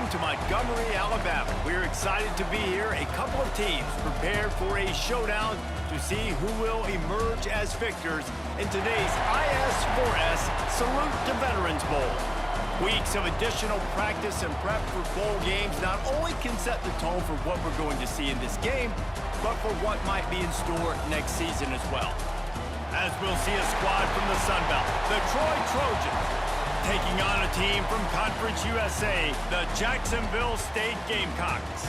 welcome to Montgomery, Alabama. We're excited to be here. A couple of teams prepared for a showdown to see who will emerge as victors in today's IS4S Salute to Veterans Bowl. Weeks of additional practice and prep for bowl games not only can set the tone for what we're going to see in this game, but for what might be in store next season as well. As we'll see a squad from the Sun Belt, the Troy Trojans, taking on a team from Conference USA, the Jacksonville State Gamecocks.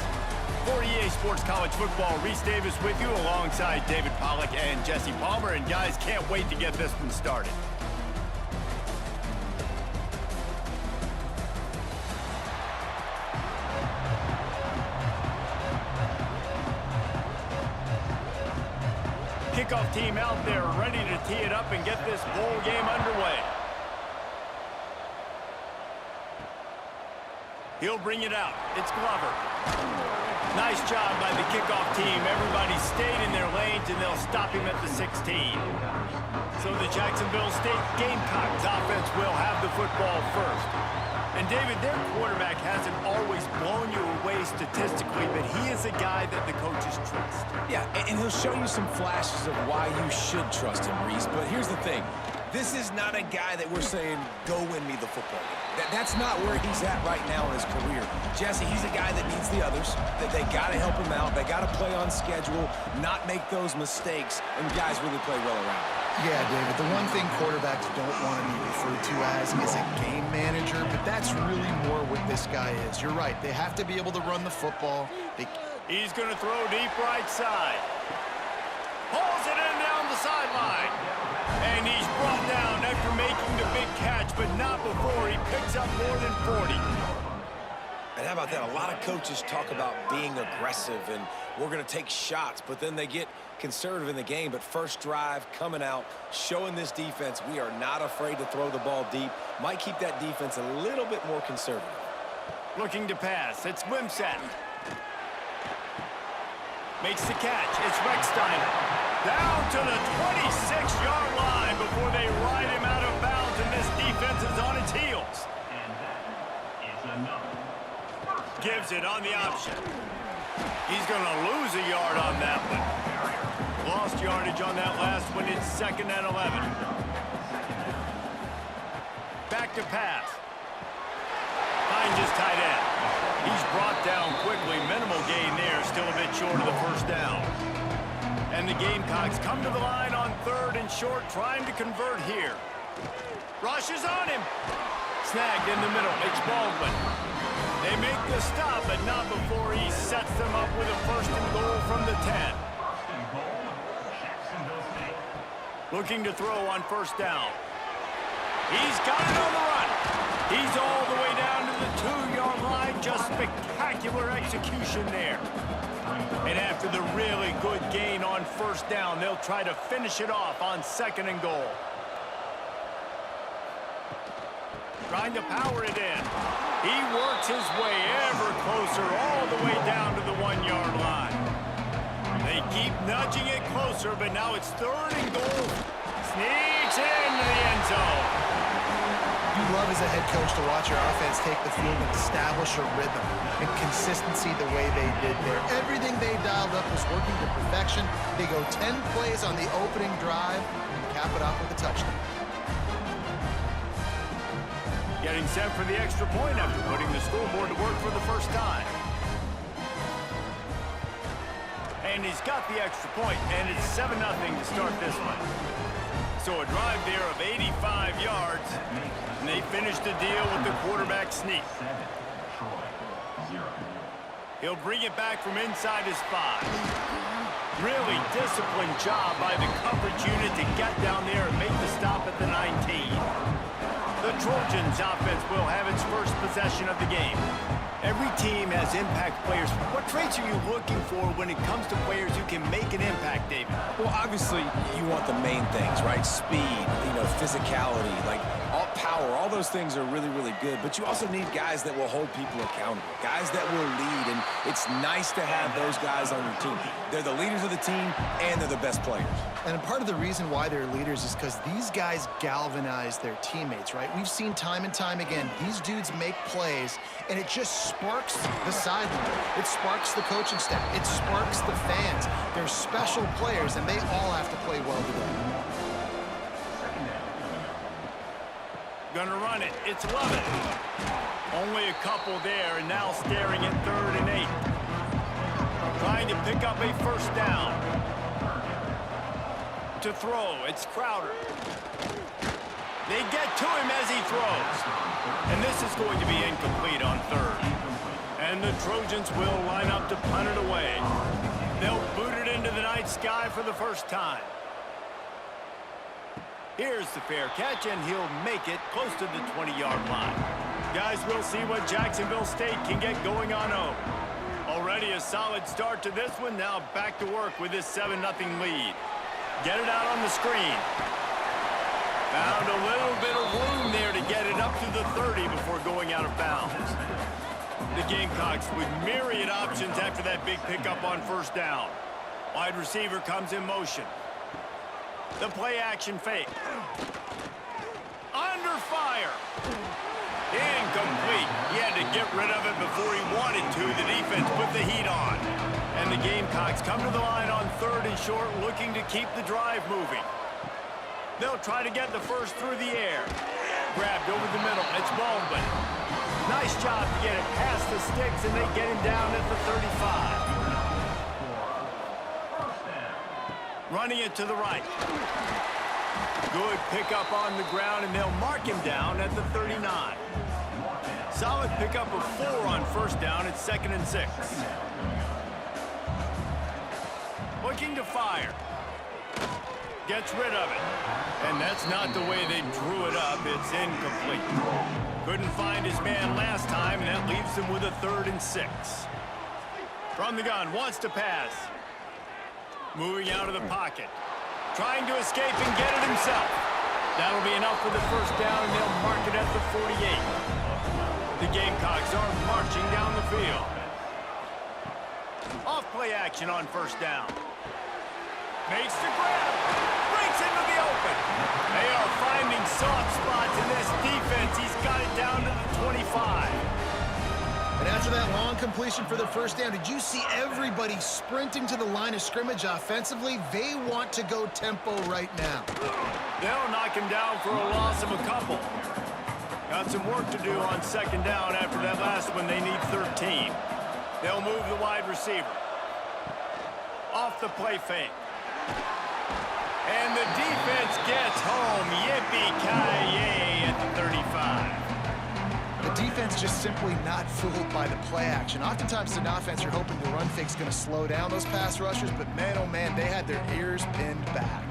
For EA Sports College Football, Reese Davis with you alongside David Pollack and Jesse Palmer. And guys, can't wait to get this one started. Kickoff team out there ready to tee it up and get this bowl game underway. He'll bring it out. It's Glover. Nice job by the kickoff team. Everybody stayed in their lanes, and they'll stop him at the 16. So the Jacksonville State Gamecocks offense will have the football first. And, David, their quarterback hasn't always blown you away statistically, but he is a guy that the coaches trust. Yeah, and he'll show you some flashes of why you should trust him, Reese. But here's the thing. This is not a guy that we're saying, go win me the football game. That's not where he's at right now in his career. Jesse, he's a guy that needs the others, that they got to help him out. They got to play on schedule, not make those mistakes, and guys really play well around him. Yeah, David, the one thing quarterbacks don't want to be referred to as is a game manager, but that's really more what this guy is. You're right. They have to be able to run the football. He's going to throw deep right side. Pulls it in down the sideline. And he's brought down after making the big catch, but not before he picks up more than 40. And how about that? A lot of coaches talk about being aggressive and we're going to take shots, but then they get conservative in the game. But first drive, coming out, showing this defense we are not afraid to throw the ball deep. Might keep that defense a little bit more conservative. Looking to pass. It's Wimsatt. Makes the catch. It's Recksteiner. Down to the 26-yard line before they ride him out of bounds, and this defense is on its heels. And that is enough. Gives it on the option. He's going to lose a yard on that one. Lost yardage on that last one. It's 2nd and 11. Back to pass. Finds his tight end. He's brought down quickly. Minimal gain there. Still a bit short of the first down. And the Gamecocks come to the line on 3rd and short, trying to convert here. Rush is on him. Snagged in the middle. It's Baldwin. They make the stop, but not before he sets them up with a 1st and goal from the 10. Looking to throw on 1st down. He's got it on the run. He's all the way down to the 2-yard line. Just spectacular execution there. And after the really good gain on 1st down, they'll try to finish it off on 2nd and goal. Trying to power it in. He works his way ever closer, all the way down to the 1-yard line. They keep nudging it closer, but now it's 3rd and goal. Sneaks into the end zone. You love as a head coach to watch your offense take the field and establish a rhythm and consistency the way they did there. Everything they dialed up was working to perfection. They go 10 plays on the opening drive and cap it off with a touchdown. Getting set for the extra point after putting the scoreboard to work for the first time. And he's got the extra point, and it's 7-0 to start this one. So a drive there of 85 yards, and they finish the deal with the quarterback sneak. He'll bring it back from inside his 5. Really disciplined job by the coverage unit to get down there and make the stop at the 19. The Trojans offense will have its first possession of the game. Every team has impact players. What traits are you looking for when it comes to players who can make an impact, David? Well, obviously, you want the main things, right? Speed, physicality, like all power, all those things are really, really good. But you also need guys that will hold people accountable, guys that will lead, and it's nice to have those guys on your team. They're the leaders of the team, and they're the best players. And part of the reason why they're leaders is because these guys galvanize their teammates, right? We've seen time and time again, these dudes make plays, and it just sparks the sideline. It sparks the coaching staff. It sparks the fans. They're special players, and they all have to play well together. Gonna run it. It's Lovett. Only a couple there, and now staring at 3rd and 8. Trying to pick up a first down. To throw, it's Crowder. They get to him as he throws. And this is going to be incomplete on 3rd. And the Trojans will line up to punt it away. They'll boot it into the night sky for the first time. Here's the fair catch, and he'll make it close to the 20-yard line. Guys, we'll see what Jacksonville State can get going on home. Already a solid start to this one. Now back to work with this 7-0 lead. Get it out on the screen. Found a little bit of room there to get it up to the 30 before going out of bounds. The Gamecocks with myriad options after that big pickup on first down. Wide receiver comes in motion. The play action fake. Under fire. Incomplete. He had to get rid of it before he wanted to. The defense put the heat on. And the Gamecocks come to the line on 3rd and short, looking to keep the drive moving. They'll try to get the first through the air. Grabbed over the middle. It's Baldwin. Nice job to get it past the sticks, and they get him down at the 35. Running it to the right. Good pickup on the ground, and they'll mark him down at the 39. Solid pickup of 4 on first down at 2nd and 6. Looking to fire. Gets rid of it. And that's not the way they drew it up. It's incomplete. Couldn't find his man last time, and that leaves him with a 3rd and 6. From the gun, wants to pass. Moving out of the pocket. Trying to escape and get it himself. That'll be enough for the first down, and they'll mark it at the 48. The Gamecocks are marching down the field. Off play action on first down. Makes the grab. Breaks into the open. They are finding soft spots in this defense. He's got it down to the 25. And after that long completion for the first down, did you see everybody sprinting to the line of scrimmage offensively? They want to go tempo right now. They'll knock him down for a loss of a couple. Got some work to do on 2nd down after that last one. They need 13. They'll move the wide receiver. Off the play fake. And the defense gets home. Yippee-ki-yay at the 35. The defense just simply not fooled by the play action. Oftentimes in offense, you're hoping the run fake's going to slow down those pass rushers, but man, oh man, they had their ears pinned back.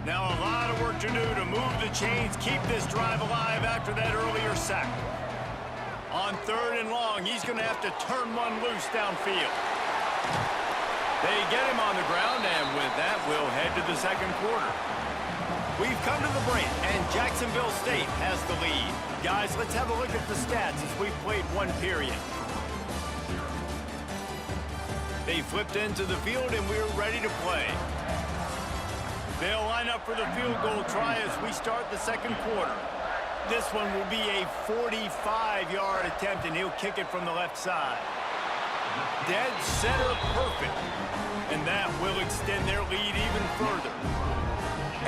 Now a lot of work to do to move the chains, keep this drive alive after that earlier sack. On 3rd and long, he's going to have to turn one loose downfield. They get him on the ground, and with that, we'll head to the 2nd quarter. We've come to the break, and Jacksonville State has the lead. Guys, let's have a look at the stats as we've played one period. They flipped into the field, and we're ready to play. They'll line up for the field goal try as we start the 2nd quarter. This one will be a 45-yard attempt, and he'll kick it from the left side. Dead center perfect. And that will extend their lead even further.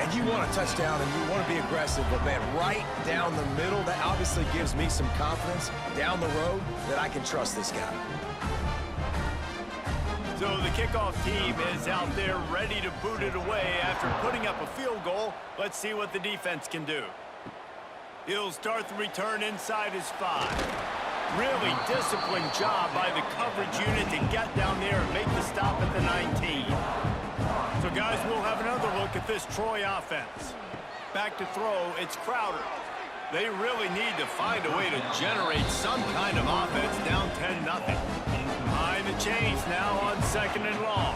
And you want a touchdown, and you want to be aggressive, but man, right down the middle, that obviously gives me some confidence down the road that I can trust this guy. So the kickoff team is out there ready to boot it away after putting up a field goal. Let's see what the defense can do. He'll start the return inside his 5. Really disciplined job by the coverage unit to get down there and make the stop at the 19. So guys, we'll have another look at this Troy offense. Back to throw, it's Crowder. They really need to find a way to generate some kind of offense down 10-0. Behind the chains now on 2nd and long.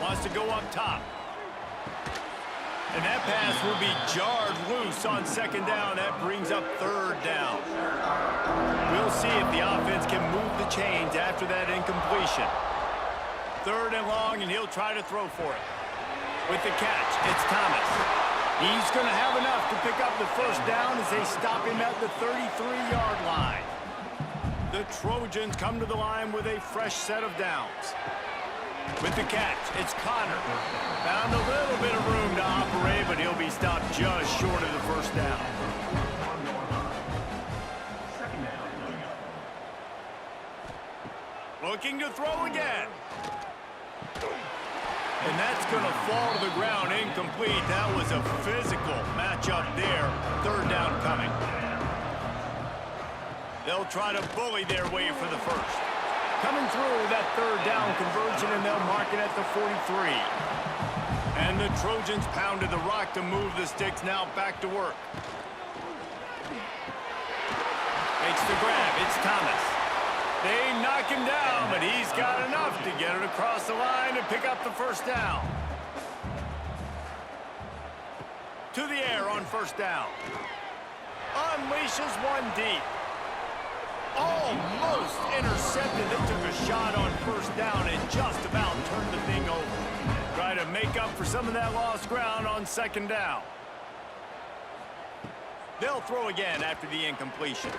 Wants to go up top. And that pass will be jarred loose on 2nd down. That brings up 3rd down. We'll see if the offense can move the chains after that incompletion. 3rd and long, and he'll try to throw for it. With the catch, it's Thomas. He's going to have enough to pick up the 1st down as they stop him at the 33-yard line. The Trojans come to the line with a fresh set of downs. With the catch, it's Connor. Found a little bit of room to operate, but he'll be stopped just short of the 1st down. Looking to throw again. And that's going to fall to the ground incomplete. That was a physical matchup there. 3rd down coming. They'll try to bully their way for the 1st. Coming through that 3rd down conversion, and they'll mark it at the 43. And the Trojans pounded the rock to move the sticks. Now back to work. Makes the grab. It's Thomas. They knock him down, but he's got enough to get it across the line and pick up the 1st down. To the air on 1st down. Unleashes one deep. Almost intercepted. They took a shot on 1st down and just about turned the thing over. Try to make up for some of that lost ground on 2nd down. They'll throw again after the incompletion.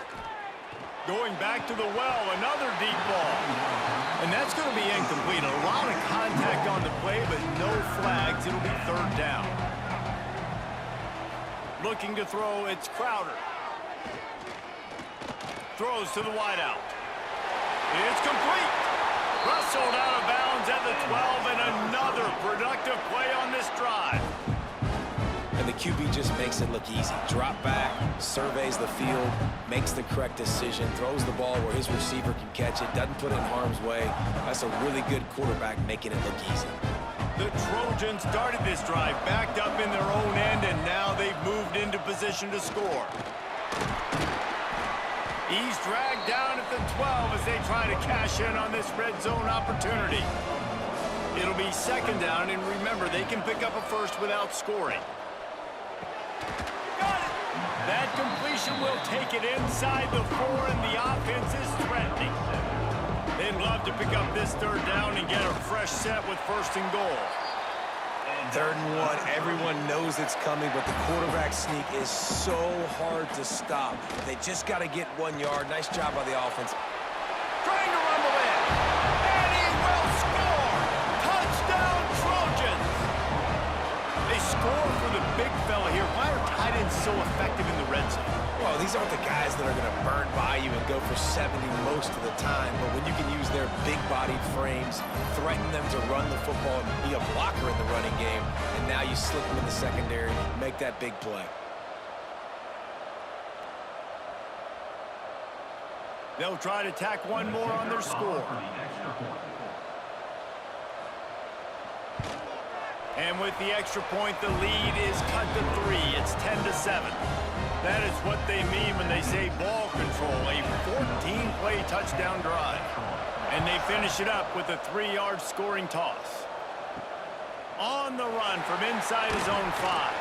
Going back to the well, another deep ball. And that's going to be incomplete. A lot of contact on the play, but no flags. It'll be 3rd down. Looking to throw, it's Crowder. Throws to the wideout. It's complete. Wrestled out of bounds at the 12, and another productive play on this drive. And the QB just makes it look easy. Drop back, surveys the field, makes the correct decision, throws the ball where his receiver can catch it, doesn't put it in harm's way. That's a really good quarterback making it look easy. The Trojans started this drive backed up in their own end, and now they've moved into position to score. He's dragged down at the 12 as they try to cash in on this red zone opportunity. It'll be 2nd down, and remember, they can pick up a 1st without scoring. Got it! That completion will take it inside the 4, and the offense is threatening. They'd love to pick up this 3rd down and get a fresh set with 1st and goal. 3rd and 1, everyone knows it's coming, but the quarterback sneak is so hard to stop. They just got to get 1 yard. Nice job by the offense. Trying to rumble in, and he will score! Touchdown, Trojans! They score for the big fella here. Why are tight ends so effective in the red zone? Well, these aren't the guys that are going to burn by you and go for 70 most of the time, but when you can use their big-bodied frames, threaten them to run the football, and be a blocker in the running game, and now you slip them in the secondary, make that big play. They'll try to tack one more on their score. And with the extra point, the lead is cut to 3. It's 10-7. That is what they mean when they say ball control, a 14-play touchdown drive. And they finish it up with a 3-yard scoring toss. On the run from inside his own 5.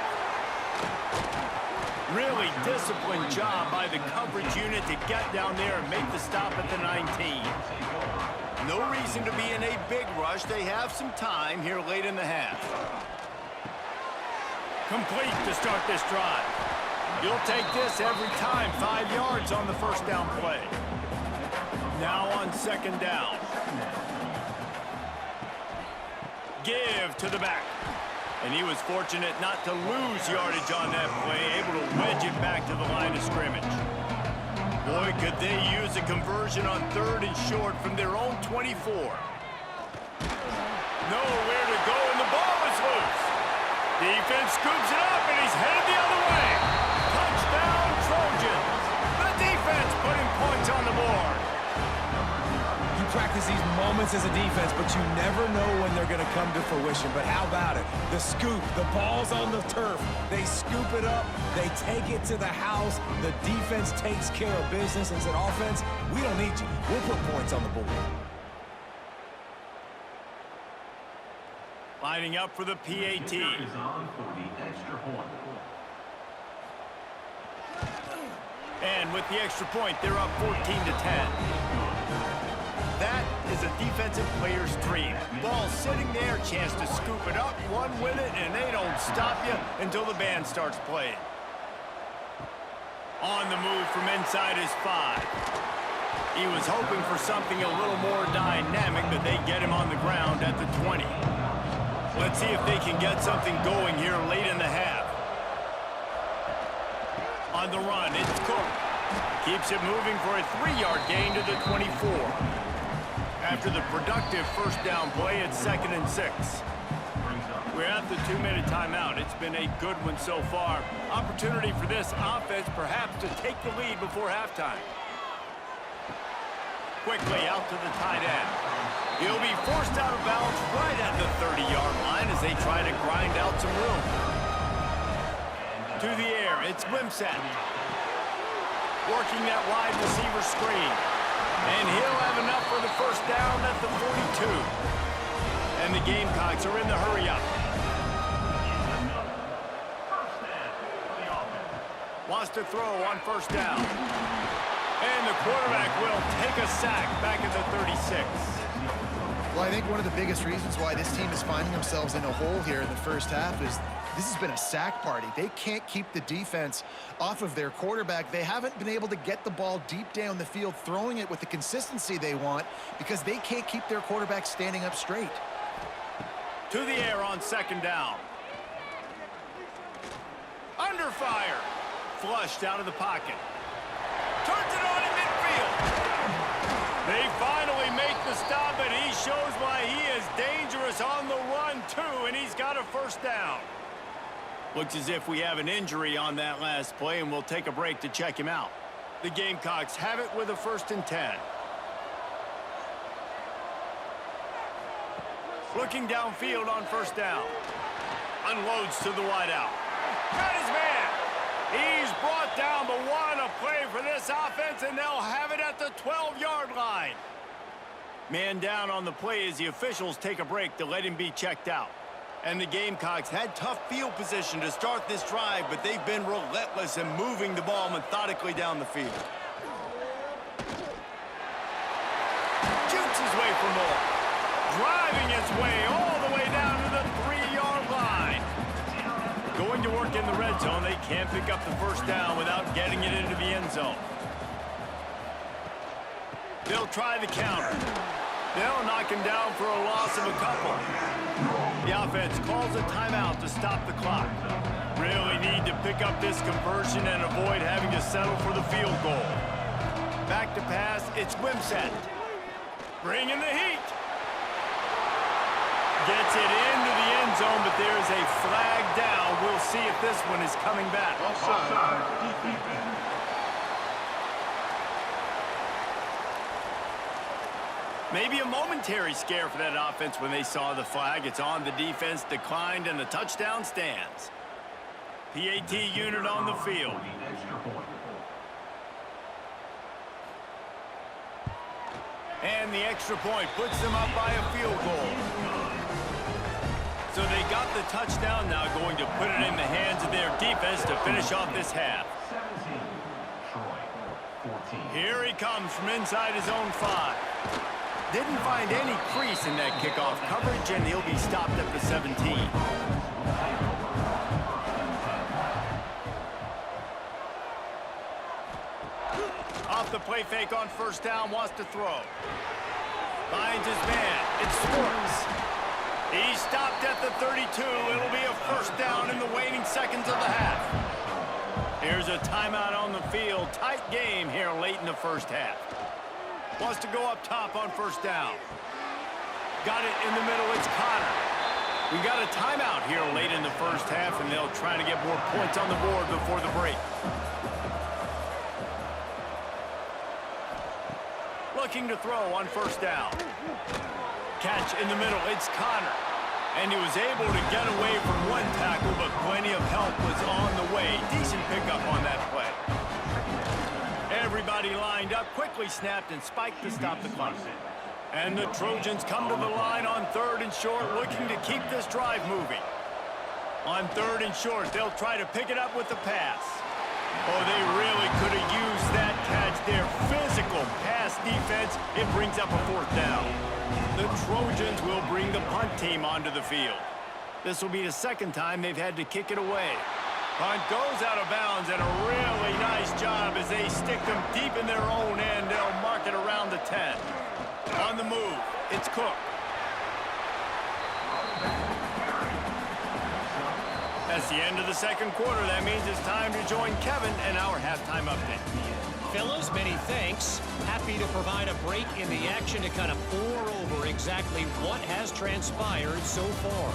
Really disciplined job by the coverage unit to get down there and make the stop at the 19. No reason to be in a big rush. They have some time here late in the half. Complete to start this drive. You'll take this every time. 5 yards on the 1st down play. Now on 2nd down. Give to the back. And he was fortunate not to lose yardage on that play, able to wedge it back to the line of scrimmage. Boy, could they use a conversion on 3rd and short from their own 24. Nowhere to go, and the ball is loose. Defense scoops it up, and he's headed the other way. Touchdown, Trojans. The defense putting points on the board. You practice these moments as a defense, but you never know when they're going to come to fruition. But how about it? The scoop, the ball's on the turf. They scoop it up. They take it to the house. The defense takes care of business and said, offense, we don't need you. We'll put points on the board. Lining up for the PAT. And with the extra point, they're up 14-10. That is a defensive player's dream. Ball sitting there, chance to scoop it up, run with it, and they don't stop you until the band starts playing. On the move from inside his 5. He was hoping for something a little more dynamic, but they get him on the ground at the 20. Let's see if they can get something going here late in the half. On the run, it's Cook. Keeps it moving for a 3-yard gain to the 24. After the productive first down play, it's 2nd and 6. We're at the 2-minute timeout. It's been a good one so far. Opportunity for this offense perhaps to take the lead before halftime. Quickly out to the tight end. He'll be forced out of bounds right at the 30-yard line as they try to grind out some room. To the air, it's Wimsatt. Working that wide receiver screen. And he'll have enough for the first down at the 42. And the Gamecocks are in the hurry-up. Wants to throw on first down. And the quarterback will take a sack back at the 36. Well, I think one of the biggest reasons why this team is finding themselves in a hole here in the first half is this has been a sack party. They can't keep the defense off of their quarterback. They haven't been able to get the ball deep down the field, throwing it with the consistency they want because they can't keep their quarterback standing up straight. To the air on 2nd down. Under fire. Flushed out of the pocket. Turns it on in midfield. They finally make the stop, and he shows why he is dangerous on the run, too, and he's got a first down. Looks as if we have an injury on that last play, and we'll take a break to check him out. The Gamecocks have it with a 1st and 10. Looking downfield on first down. Unloads to the wideout. Got his man. He's brought down, but what a play for this offense, and they'll have it at the 12-yard line. Man down on the play as the officials take a break to let him be checked out. And the Gamecocks had tough field position to start this drive, but they've been relentless in moving the ball methodically down the field. Shoots his way for more. Driving its way all the way down to the 3-yard line. Going to work in the red zone, they can't pick up the first down without getting it into the end zone. They'll try the counter. They'll knock him down for a loss of a couple. The offense calls a timeout to stop the clock. Really need to pick up this conversion and avoid having to settle for the field goal. Back to pass, it's Wimsatt. Bringing the heat. Gets it into the end zone, but there's a flag down. We'll see if this one is coming back. Maybe a momentary scare for that offense when they saw the flag. It's on, the defense declined, and the touchdown stands. PAT unit on the field. And the extra point puts them up by a field goal. So they got the touchdown, now going to put it in the hands of their defense to finish off this half. Here he comes from inside his own 5. Didn't find any crease in that kickoff coverage, and he'll be stopped at the 17. Off the play fake on first down, wants to throw. Finds his man. It's Sports. He's stopped at the 32. It'll be a first down in the waning seconds of the half. Here's a timeout on the field. Tight game here late in the first half. Wants to go up top on first down. Got it in the middle. It's Connor. We got a timeout here late in the first half, and they'll try to get more points on the board before the break. Looking to throw on first down. Catch in the middle. It's Connor. And he was able to get away from one tackle, but plenty of help was on the way. Decent pickup on that play. Everybody lined up, quickly snapped and spiked to stop the clock. And the Trojans come to the line on 3rd and short, looking to keep this drive moving. On 3rd and short, they'll try to pick it up with the pass. Oh, they really could have used that catch their physical pass defense. It brings up a 4th down. The Trojans will bring the punt team onto the field. This will be the 2nd time they've had to kick it away. Punt goes out of bounds, and a really nice job as they stick them deep in their own end. They'll mark it around the 10. On the move, it's Cook. That's the end of the 2nd quarter. That means it's time to join Kevin and our halftime update. Fellas, many thanks. Happy to provide a break in the action to kind of pour over exactly what has transpired so far.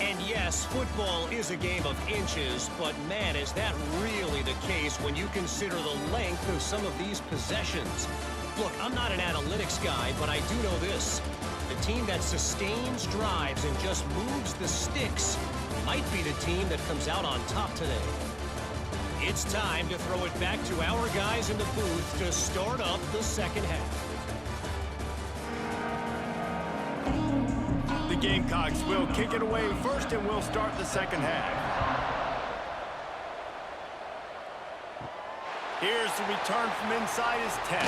And yes, football is a game of inches, but man, is that really the case when you consider the length of some of these possessions. Look, I'm not an analytics guy, but I do know this. The team that sustains drives and just moves the sticks might be the team that comes out on top today. It's time to throw it back to our guys in the booth to start up the 2nd half. The Gamecocks will kick it away first, and we'll start the 2nd half. Here's the return from inside his 10.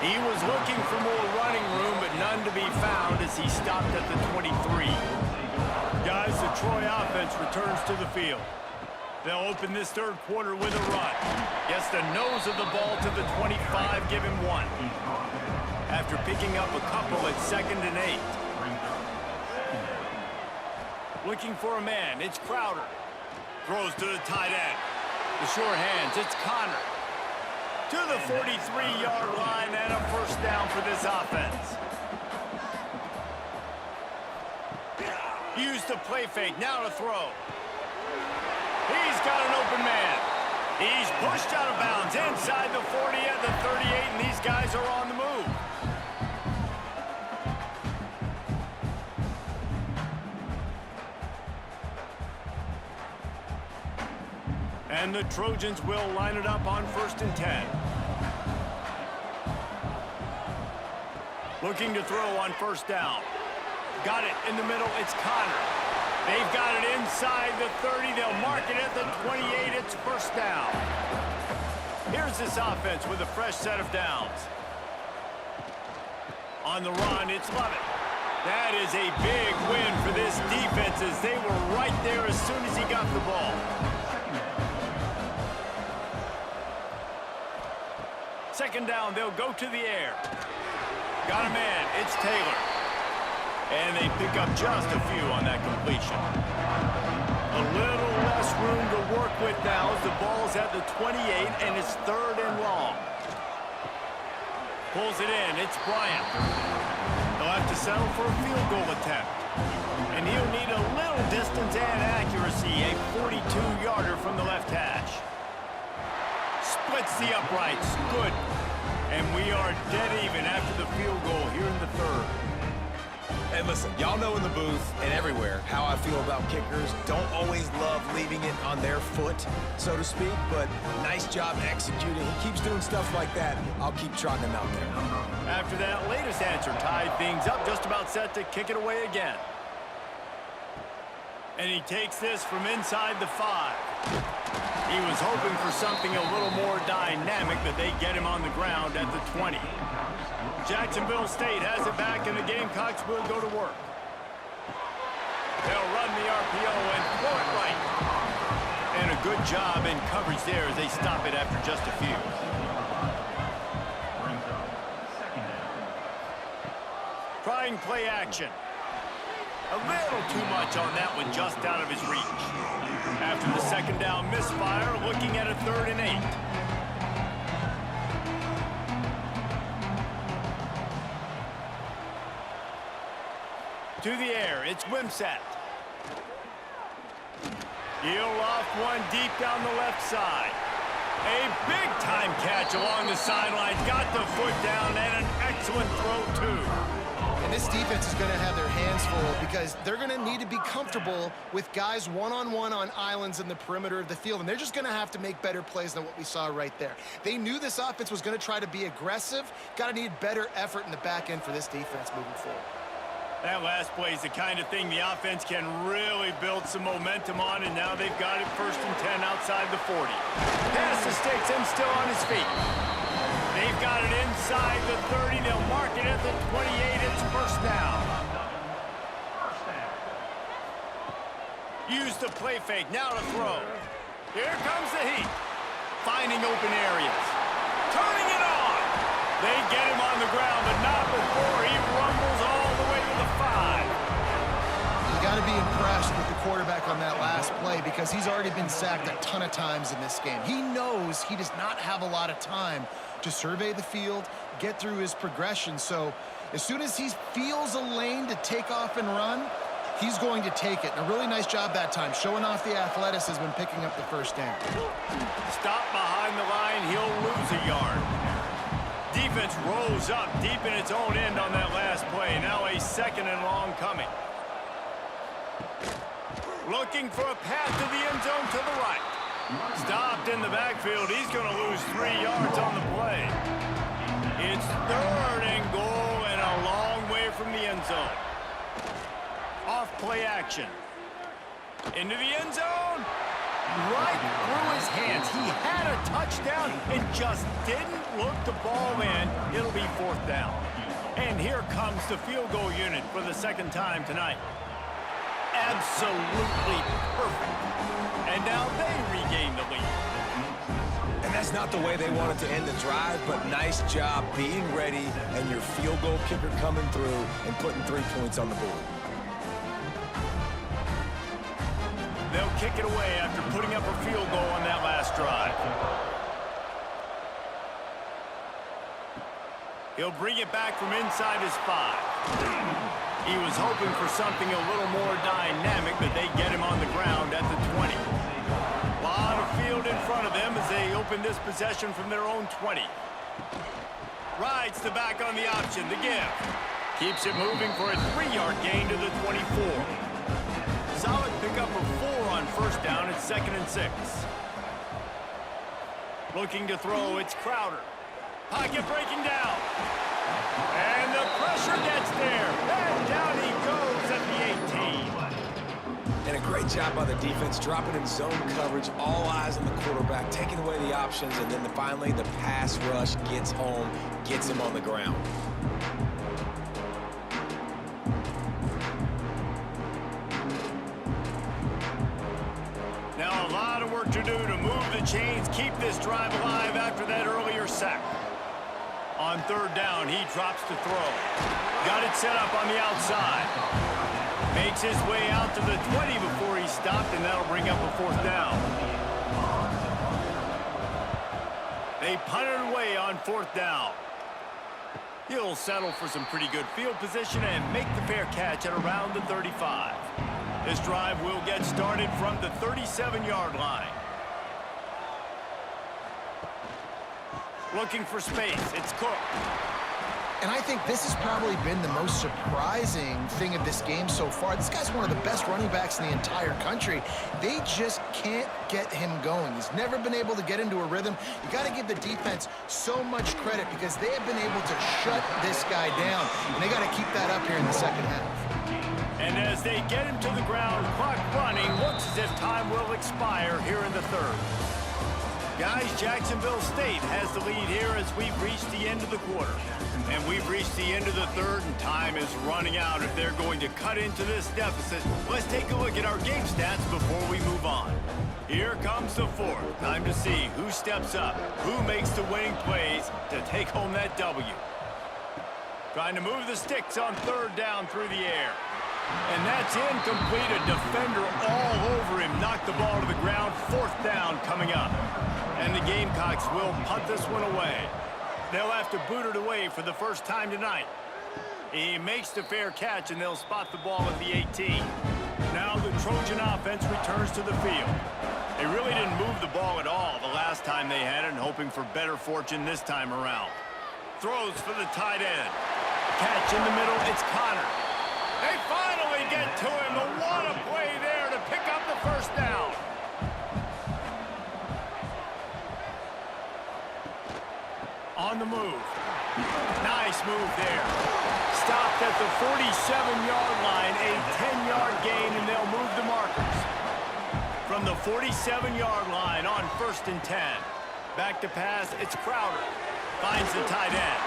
He was looking for more running room, but none to be found as he stopped at the 23. Guys, the Troy offense returns to the field. They'll open this 3rd quarter with a run. Gets the nose of the ball to the 25, give him 1. After picking up a couple at 2nd and 8. Looking for a man, it's Crowder. Throws to the tight end. The sure hands, it's Connor. To the 43-yard line and a 1st down for this offense. Use the play fake, now to throw. He's got an open man. He's pushed out of bounds inside the 40 at the 38, and these guys are on the move. And the Trojans will line it up on 1st and 10. Looking to throw on 1st down. Got it in the middle, it's Connor. They've got it inside the 30. They'll mark it at the 28. It's 1st down. Here's this offense with a fresh set of downs. On the run, it's Lovett. That is a big win for this defense as they were right there as soon as he got the ball. 2nd down, they'll go to the air. Got a man, it's Taylor. And they pick up just a few on that completion. A little less room to work with now as the ball's at the 28 and it's 3rd and long. Pulls it in, it's Bryant. They'll have to settle for a field goal attempt. And he'll need a little distance and accuracy, a 42-yarder from the left hash. Splits the uprights, good. And we are dead even after the field goal here in the 3rd. And listen, y'all know in the booth and everywhere how I feel about kickers. Don't always love leaving it on their foot, so to speak, but nice job executing. He keeps doing stuff like that. I'll keep trotting him out there. After that latest answer tied things up, just about set to kick it away again. And he takes this from inside the 5. He was hoping for something a little more dynamic, but they get him on the ground at the 20. Jacksonville State has it back, and the Gamecocks will go to work. They'll run the RPO and throw it right. And a good job in coverage there as they stop it after just a few. Trying play action. A little too much on that one, just out of his reach. After the 2nd down misfire, looking at a 3rd and 8. To the air, it's Wimsatt. He'll loft one deep down the left side. A big-time catch along the sideline. Got the foot down and an excellent throw, too. And this defense is going to have their hands full because they're going to need to be comfortable with guys one-on-one on islands in the perimeter of the field, and they're just going to have to make better plays than what we saw right there. They knew this offense was going to try to be aggressive. Got to need better effort in the back end for this defense moving forward. That last play is the kind of thing the offense can really build some momentum on, and now they've got it 1st and 10 outside the 40. Pass the sticks, him still on his feet. They've got it inside the 30. They'll mark it at the 28. It's 1st down. Use the play fake, now to throw. Here comes the heat. Finding open areas. Turning it on. They get him on the ground, but not before he rumbles all the way to the 5. You got to be impressed with the quarterback on that last play because he's already been sacked a ton of times in this game. He knows he does not have a lot of time to survey the field, get through his progression. So as soon as he feels a lane to take off and run, he's going to take it. And a really nice job that time, showing off the athleticism and picking up the 1st down. Stop behind the line, he'll lose a yard. Defense rolls up deep in its own end on that last play. Now a 2nd and long coming. Looking for a path to the end zone to the right. Stopped in the backfield. He's going to lose 3 yards on the play. It's 3rd and goal and a long way from the end zone. Off play action. Into the end zone. Right through his hands. He had a touchdown and just didn't look the ball in. It'll be 4th down. And here comes the field goal unit for the 2nd time tonight. Absolutely perfect. And now they regain the lead. And that's not the way they wanted to end the drive, but nice job being ready and your field goal kicker coming through and putting 3 points on the board. They'll kick it away after putting up a field goal on that last drive. He'll bring it back from inside his 5. He was hoping for something a little more dynamic, but they get him on the ground at the 20. A lot of field in front of them as they open this possession from their own 20. Rides the back on the option, the give. Keeps it moving for a 3-yard gain to the 24. Solid pickup of 4 on 1st down. It's 2nd and 6. Looking to throw, it's Crowder. Pocket breaking down. And the pressure gets there. And down he goes at the 18. And a great job by the defense, dropping in zone coverage, all eyes on the quarterback, taking away the options, and then finally the pass rush gets home, gets him on the ground. Now a lot of work to do to move the chains, keep this drive alive after that earlier sack. On 3rd down, he drops to throw. Got it set up on the outside. Makes his way out to the 20 before he stopped, and that'll bring up a 4th down. They punt it away on 4th down. He'll settle for some pretty good field position and make the fair catch at around the 35. This drive will get started from the 37-yard line. Looking for space. It's Cook. And I think this has probably been the most surprising thing of this game so far. This guy's one of the best running backs in the entire country. They just can't get him going. He's never been able to get into a rhythm. You got to give the defense so much credit because they have been able to shut this guy down. And they got to keep that up here in the 2nd half. And as they get him to the ground, clock running, looks as if time will expire here in the 3rd. Guys, Jacksonville State has the lead here as we've reached the end of the quarter. And we've reached the end of the 3rd, and time is running out if they're going to cut into this deficit. Let's take a look at our game stats before we move on. Here comes the 4th. Time to see who steps up, who makes the winning plays to take home that W. Trying to move the sticks on 3rd down through the air. And that's incomplete. A defender all over him. Knocked the ball to the ground. 4th down coming up. And the Gamecocks will punt this one away. They'll have to boot it away for the first time tonight. He makes the fair catch, and they'll spot the ball at the 18. Now the Trojan offense returns to the field. They really didn't move the ball at all the last time they had it, and hoping for better fortune this time around. Throws for the tight end. Catch in the middle. It's Connor. They finally get to him. What a play there to pick up the 1st down. On the move. Nice move there. stopped at the 47-yard line, a 10-yard gain, and they'll move the markers. From the 47-yard line on 1st and 10. Back to pass, it's Crowder. Finds the tight end.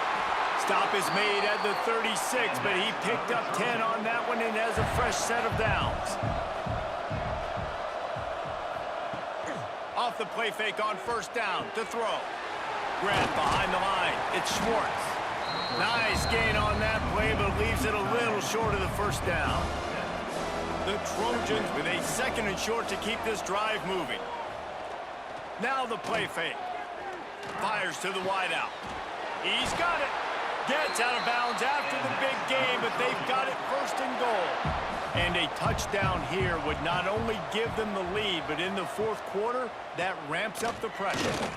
Stop is made at the 36, but he picked up 10 on that one and has a fresh set of downs. Off the play fake on 1st down to throw. Grab behind the line. It's Schwartz. Nice gain on that play, but leaves it a little short of the 1st down. The Trojans with a 2nd and short to keep this drive moving. Now the play fake. Fires to the wideout. He's got it. Gets out of bounds after the big game, but they've got it 1st and goal. And a touchdown here would not only give them the lead, but in the 4th quarter, that ramps up the pressure.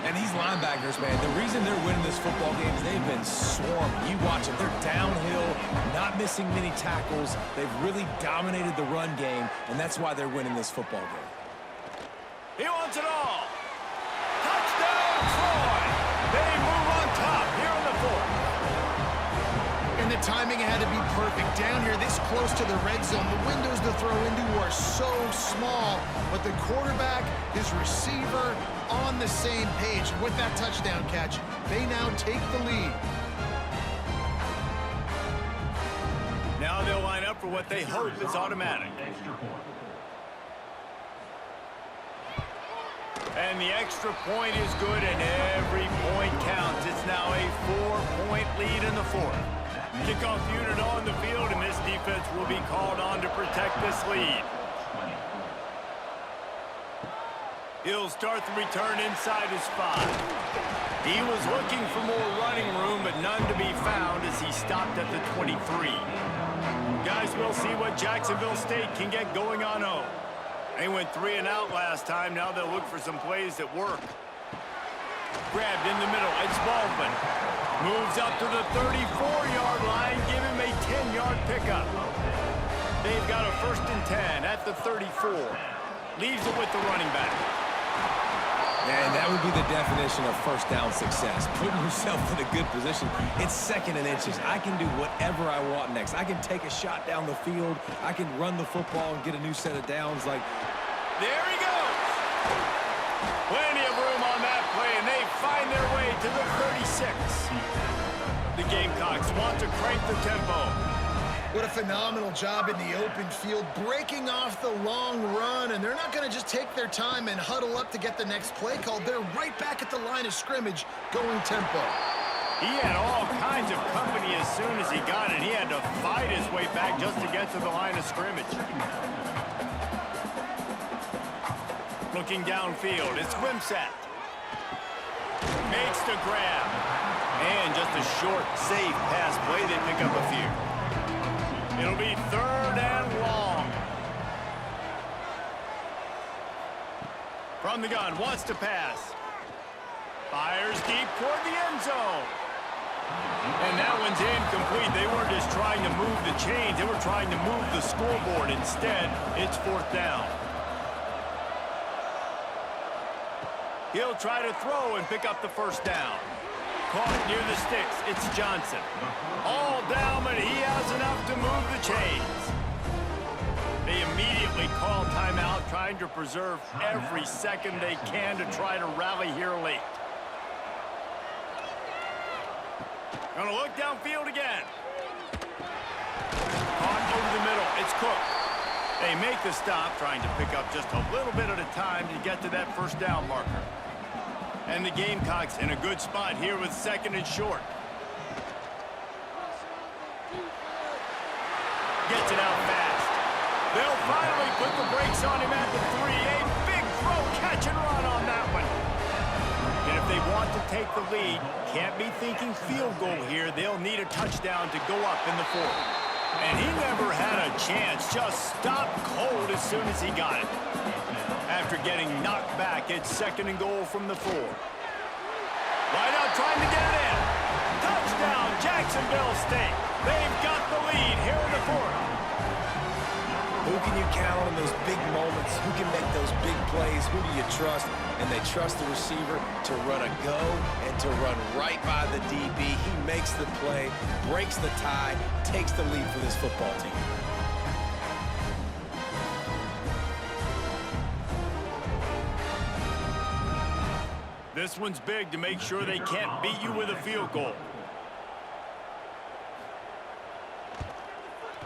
And these linebackers, man, the reason they're winning this football game is they've been swarming. You watch them. They're downhill, not missing many tackles. They've really dominated the run game, and that's why they're winning this football game. He wants it all. Touchdown, Troy. They move on top here in the 4th. And the timing had to be perfect. Down here, this close to the red zone, the windows to throw into are so small, but the quarterback, his receiver, on the same page. And with that touchdown catch, they now take the lead. Now they'll line up for what they hope is automatic. And the extra point is good, and every point counts. It's now a 4-point lead in the 4th. Kickoff unit on the field, and this defense will be called on to protect this lead. He'll start the return inside his 5. He was looking for more running room, but none to be found as he stopped at the 23. Guys, we'll see what Jacksonville State can get going on 0. They went 3 and out last time. Now they'll look for some plays that work. Grabbed in the middle. It's Baldwin. Moves up to the 34-yard line. Give him a 10-yard pickup. They've got a 1st and 10 at the 34. Leaves it with the running back. And that would be the definition of 1st down success. Putting yourself in a good position. It's 2nd and inches. I can do whatever I want next. I can take a shot down the field. I can run the football and get a new set of downs. Like, there he goes. Plenty of room on that play, and they find their way to the 36. The Gamecocks want to crank the tempo. What a phenomenal job in the open field, breaking off the long run, and they're not going to just take their time and huddle up to get the next play called. They're right back at the line of scrimmage, going tempo. He had all kinds of company as soon as he got it. He had to fight his way back just to get to the line of scrimmage. Looking downfield, it's Wimsatt. Makes the grab. And just a short, safe pass play. They pick up a few. It'll be 3rd and long. From the gun, wants to pass. Fires deep toward the end zone. And that one's incomplete. They weren't just trying to move the chains. They were trying to move the scoreboard. Instead, it's 4th down. He'll try to throw and pick up the 1st down. Caught near the sticks. It's Johnson. All down, but he has enough to move the chains. They immediately call timeout, trying to preserve every second they can to try to rally here late. Gonna look downfield again. Caught over the middle. It's Cook. They make the stop, trying to pick up just a little bit at a time to get to that 1st down marker. And the Gamecocks in a good spot here with 2nd and short. Gets it out fast. They'll finally put the brakes on him at the 3. A big throw, catch and run on that one. And if they want to take the lead, can't be thinking field goal here. They'll need a touchdown to go up in the 4th. And he never had a chance. Just stopped cold as soon as he got it. After getting knocked back, it's 2nd and goal from the 4. Right out trying to get in. Touchdown, Jacksonville State. They've got the lead here in the 4th. who can you count on in those big moments? Who can make those big plays? Who do you trust? and they trust the receiver to run a go and to run right by the DB. He makes the play, breaks the tie, takes the lead for this football team. This one's big to make sure they can't beat you with a field goal.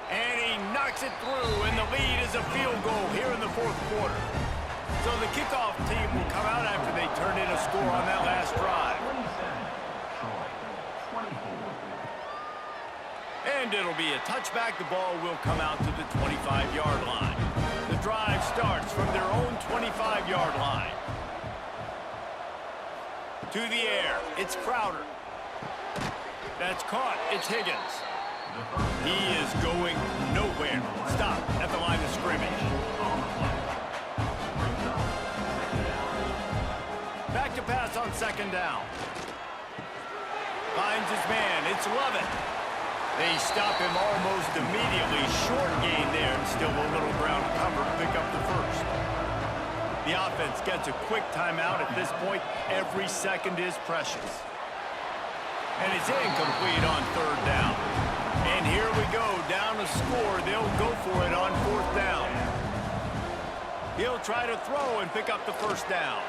And he knocks it through, and the lead is a field goal here in the fourth quarter. So the kickoff team will come out after they turn in a score on that last drive. And it'll be a touchback. The ball will come out to the 25-yard line. The drive starts from their own 25-yard line. To the air, it's Crowder. That's caught, it's Higgins. He is going nowhere. Stop at the line of scrimmage. Back to pass on second down. Finds his man, it's Lovett. They stop him almost immediately. Short gain there, and still a little ground cover to pick up the first. The offense gets a quick timeout at this point. Every second is precious. And it's incomplete on third down. And here we go, down a score. They'll go for it on fourth down. He'll try to throw and pick up the first down.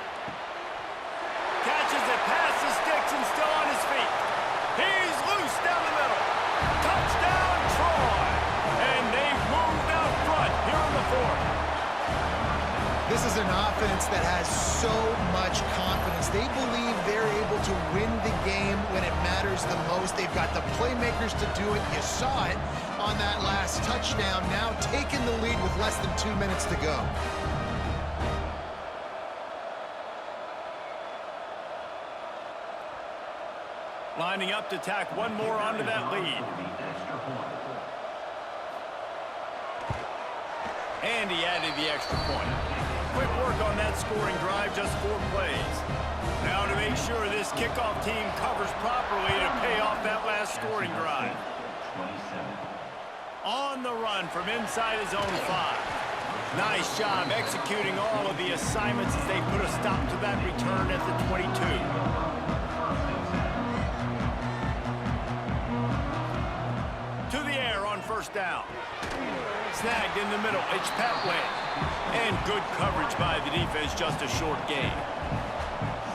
Catches it past the sticks and still on his feet. He's loose down the middle. Touchdown, Troy. And they've moved out front here in the fourth. This is an offense that has so much confidence. They believe they're able to win the game when it matters the most. They've got the playmakers to do it. You saw it on that last touchdown. Now taking the lead with less than 2 minutes to go. Lining up to tack one more onto that lead. And he added the extra point. Quick work on that scoring drive, just 4 plays. Now to make sure this kickoff team covers properly to pay off that last scoring drive. On the run from inside his own 5. Nice job executing all of the assignments as they put a stop to that return at the 22. To the air on first down. Snagged in the middle, it's Petway. And good coverage by the defense, just a short gain.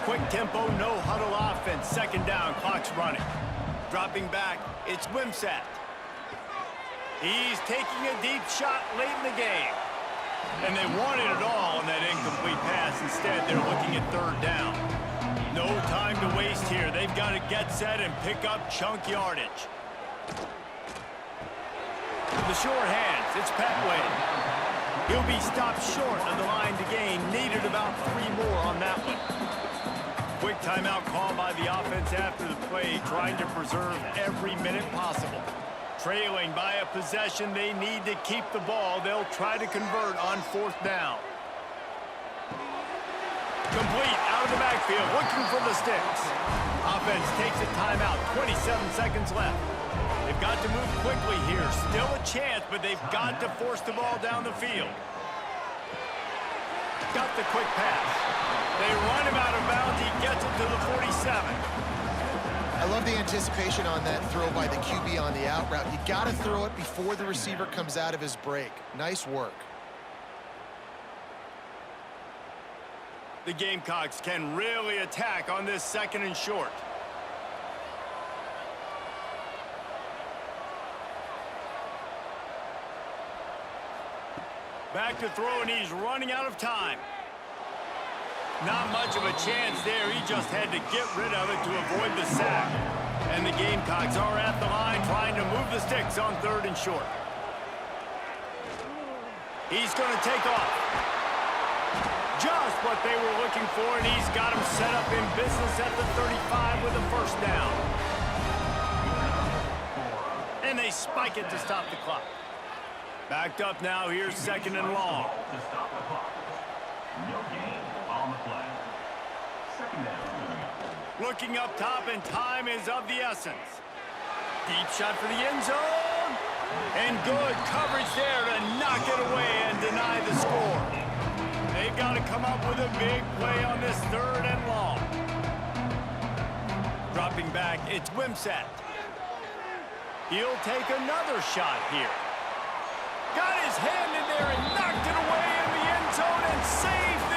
Quick tempo, no huddle offense. Second down, clock's running. Dropping back, it's Wimsatt. He's taking a deep shot late in the game. And they wanted it all on that incomplete pass. Instead, they're looking at third down. No time to waste here. They've got to get set and pick up chunk yardage. The short hands, it's Petway. He'll be stopped short of the line to gain. Needed about 3 more on that one. Quick timeout call by the offense after the play, trying to preserve every minute possible. Trailing by a possession, they need to keep the ball. They'll try to convert on fourth down. Complete out of the backfield, looking for the sticks. Offense takes a timeout, 27 seconds left. They've got to move quickly here. Still a chance, but they've got to force the ball down the field. Got the quick pass. They run him out of bounds. He gets it to the 47. I love the anticipation on that throw by the QB on the out route. You got to throw it before the receiver comes out of his break. Nice work. The Gamecocks can really attack on this second and short. Back to throw, and he's running out of time. Not much of a chance there. He just had to get rid of it to avoid the sack. And the Gamecocks are at the line trying to move the sticks on third and short. He's going to take off. Just what they were looking for, and he's got him set up in business at the 35 with a first down. And they spike it to stop the clock. Backed up now, here's second and long. To stop the clock. No gain on the play. Second down. Looking up top, and time is of the essence. Deep shot for the end zone. And good coverage there to knock it away and deny the score. They've got to come up with a big play on this 3rd and long. Dropping back, it's Wimsatt. He'll take another shot here. Got his hand in there and knocked it away in the end zone and saved